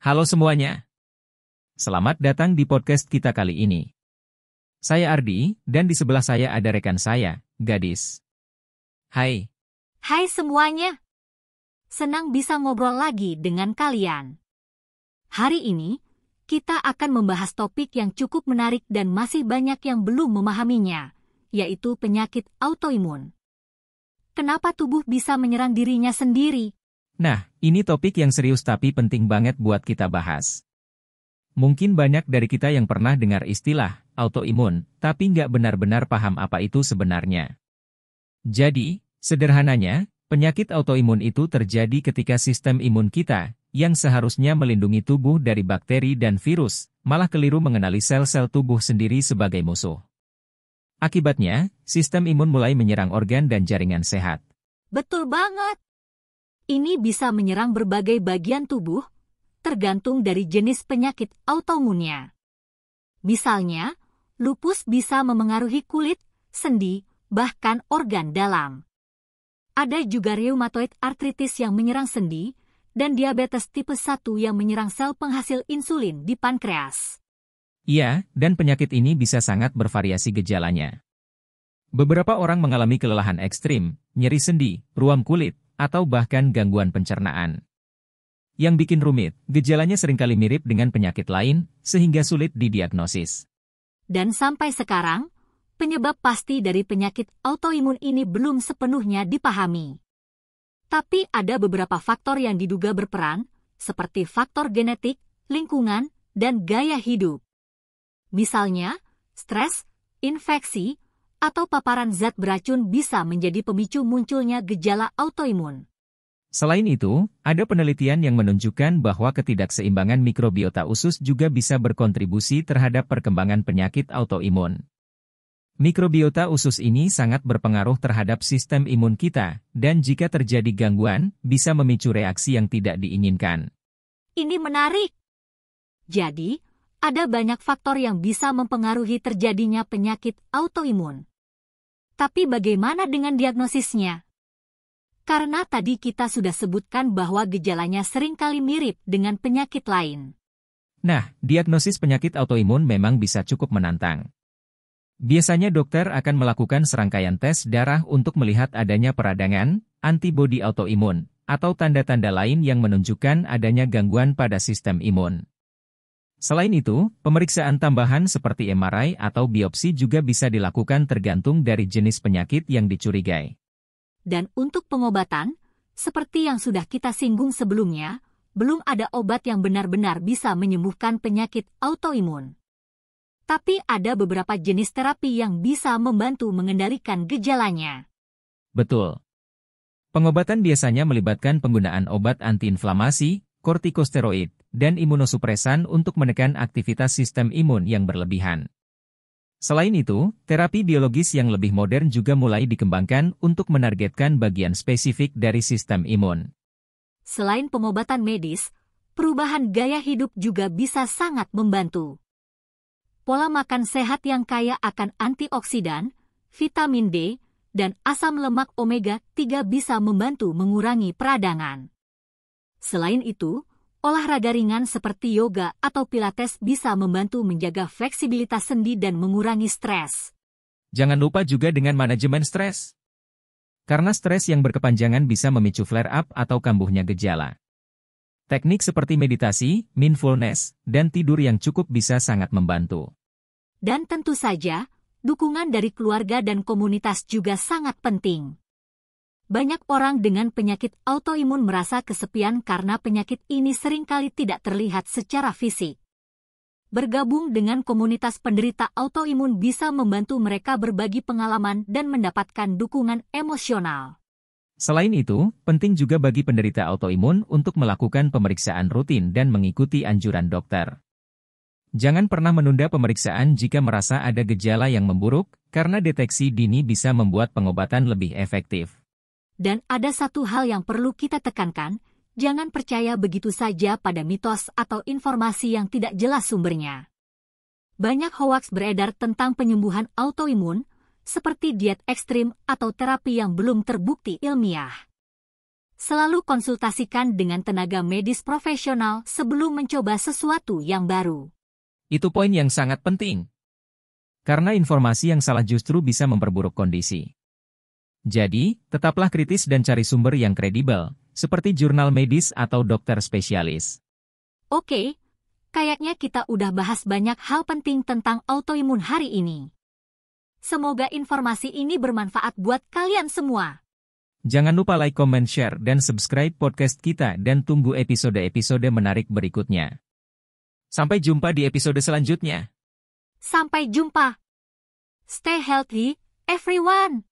Halo semuanya, selamat datang di podcast kita kali ini. Saya Ardi, dan di sebelah saya ada rekan saya, Gadis. Hai. Hai semuanya, senang bisa ngobrol lagi dengan kalian. Hari ini, kita akan membahas topik yang cukup menarik dan masih banyak yang belum memahaminya, yaitu penyakit autoimun. Kenapa tubuh bisa menyerang dirinya sendiri? Nah, ini topik yang serius tapi penting banget buat kita bahas. Mungkin banyak dari kita yang pernah dengar istilah autoimun, tapi nggak benar-benar paham apa itu sebenarnya. Jadi, sederhananya, penyakit autoimun itu terjadi ketika sistem imun kita, yang seharusnya melindungi tubuh dari bakteri dan virus, malah keliru mengenali sel-sel tubuh sendiri sebagai musuh. Akibatnya, sistem imun mulai menyerang organ dan jaringan sehat. Betul banget. Ini bisa menyerang berbagai bagian tubuh, tergantung dari jenis penyakit autoimunnya. Misalnya, lupus bisa memengaruhi kulit, sendi, bahkan organ dalam. Ada juga rheumatoid arthritis yang menyerang sendi, dan diabetes tipe 1 yang menyerang sel penghasil insulin di pankreas. Iya, dan penyakit ini bisa sangat bervariasi gejalanya. Beberapa orang mengalami kelelahan ekstrim, nyeri sendi, ruam kulit, atau bahkan gangguan pencernaan. Yang bikin rumit, gejalanya seringkali mirip dengan penyakit lain, sehingga sulit didiagnosis. Dan sampai sekarang, penyebab pasti dari penyakit autoimun ini belum sepenuhnya dipahami. Tapi ada beberapa faktor yang diduga berperan, seperti faktor genetik, lingkungan, dan gaya hidup. Misalnya, stres, infeksi, atau paparan zat beracun bisa menjadi pemicu munculnya gejala autoimun. Selain itu, ada penelitian yang menunjukkan bahwa ketidakseimbangan mikrobiota usus juga bisa berkontribusi terhadap perkembangan penyakit autoimun. Mikrobiota usus ini sangat berpengaruh terhadap sistem imun kita, dan jika terjadi gangguan, bisa memicu reaksi yang tidak diinginkan. Ini menarik. Jadi, ada banyak faktor yang bisa mempengaruhi terjadinya penyakit autoimun. Tapi bagaimana dengan diagnosisnya? Karena tadi kita sudah sebutkan bahwa gejalanya seringkali mirip dengan penyakit lain. Nah, diagnosis penyakit autoimun memang bisa cukup menantang. Biasanya dokter akan melakukan serangkaian tes darah untuk melihat adanya peradangan, antibodi autoimun, atau tanda-tanda lain yang menunjukkan adanya gangguan pada sistem imun. Selain itu, pemeriksaan tambahan seperti MRI atau biopsi juga bisa dilakukan tergantung dari jenis penyakit yang dicurigai. Dan untuk pengobatan, seperti yang sudah kita singgung sebelumnya, belum ada obat yang benar-benar bisa menyembuhkan penyakit autoimun. Tapi ada beberapa jenis terapi yang bisa membantu mengendalikan gejalanya. Betul. Pengobatan biasanya melibatkan penggunaan obat antiinflamasi, kortikosteroid, dan imunosupresan untuk menekan aktivitas sistem imun yang berlebihan. Selain itu, terapi biologis yang lebih modern juga mulai dikembangkan untuk menargetkan bagian spesifik dari sistem imun. Selain pengobatan medis, perubahan gaya hidup juga bisa sangat membantu. Pola makan sehat yang kaya akan antioksidan, vitamin D, dan asam lemak omega-3 bisa membantu mengurangi peradangan. Selain itu, olahraga ringan seperti yoga atau pilates bisa membantu menjaga fleksibilitas sendi dan mengurangi stres. Jangan lupa juga dengan manajemen stres. Karena stres yang berkepanjangan bisa memicu flare-up atau kambuhnya gejala. Teknik seperti meditasi, mindfulness, dan tidur yang cukup bisa sangat membantu. Dan tentu saja, dukungan dari keluarga dan komunitas juga sangat penting. Banyak orang dengan penyakit autoimun merasa kesepian karena penyakit ini seringkali tidak terlihat secara fisik. Bergabung dengan komunitas penderita autoimun bisa membantu mereka berbagi pengalaman dan mendapatkan dukungan emosional. Selain itu, penting juga bagi penderita autoimun untuk melakukan pemeriksaan rutin dan mengikuti anjuran dokter. Jangan pernah menunda pemeriksaan jika merasa ada gejala yang memburuk, karena deteksi dini bisa membuat pengobatan lebih efektif. Dan ada satu hal yang perlu kita tekankan, jangan percaya begitu saja pada mitos atau informasi yang tidak jelas sumbernya. Banyak hoaks beredar tentang penyembuhan autoimun, seperti diet ekstrim atau terapi yang belum terbukti ilmiah. Selalu konsultasikan dengan tenaga medis profesional sebelum mencoba sesuatu yang baru. Itu poin yang sangat penting. Karena informasi yang salah justru bisa memperburuk kondisi. Jadi, tetaplah kritis dan cari sumber yang kredibel, seperti jurnal medis atau dokter spesialis. Oke, kayaknya kita udah bahas banyak hal penting tentang autoimun hari ini. Semoga informasi ini bermanfaat buat kalian semua. Jangan lupa like, comment, share, dan subscribe podcast kita dan tunggu episode-episode menarik berikutnya. Sampai jumpa di episode selanjutnya. Sampai jumpa. Stay healthy, everyone.